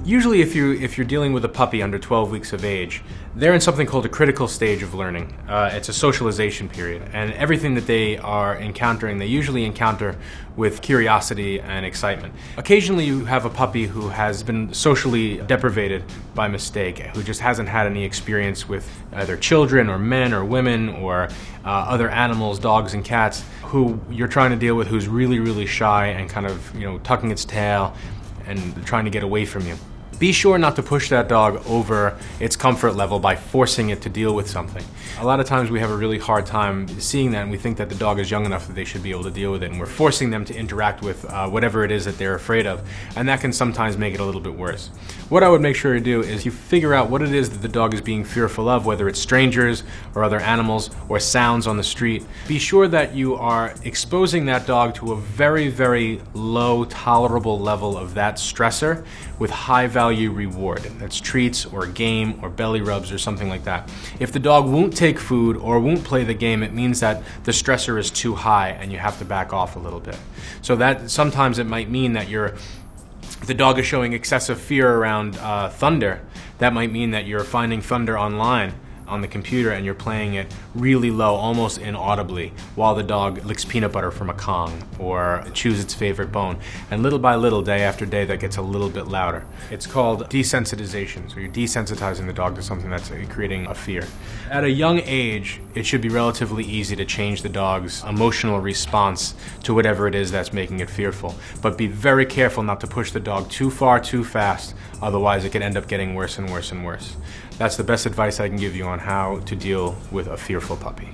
Usually if you're dealing with a puppy under 12 weeks of age, they're in something called a critical stage of learning. It's a socialization period, and everything that they are encountering, they usually encounter with curiosity and excitement. Occasionally you have a puppy who has been socially deprivated by mistake, who just hasn't had any experience with either children or men or women or other animals, dogs and cats, who you're trying to deal with, who's really, really shy and kind of, tucking its tail and trying to get away from you. Be sure not to push that dog over its comfort level by forcing it to deal with something. A lot of times we have a really hard time seeing that, and we think that the dog is young enough that they should be able to deal with it, and we're forcing them to interact with whatever it is that they're afraid of, and that can sometimes make it a little bit worse. What I would make sure to do is you figure out what it is that the dog is being fearful of, whether it's strangers or other animals or sounds on the street. Be sure that you are exposing that dog to a very, very low tolerable level of that stressor with high value reward. That's treats or game or belly rubs or something like that. If the dog won't take food or won't play the game, it means that the stressor is too high and you have to back off a little bit. So that sometimes it might mean that if the dog is showing excessive fear around thunder, that might mean that you're finding thunder online on the computer and you're playing it really low, almost inaudibly, while the dog licks peanut butter from a Kong or chews its favorite bone. And little by little, day after day, that gets a little bit louder. It's called desensitization. So you're desensitizing the dog to something that's creating a fear. At a young age, it should be relatively easy to change the dog's emotional response to whatever it is that's making it fearful. But be very careful not to push the dog too far, too fast. Otherwise, it could end up getting worse and worse and worse. That's the best advice I can give you on how to deal with a fearful puppy.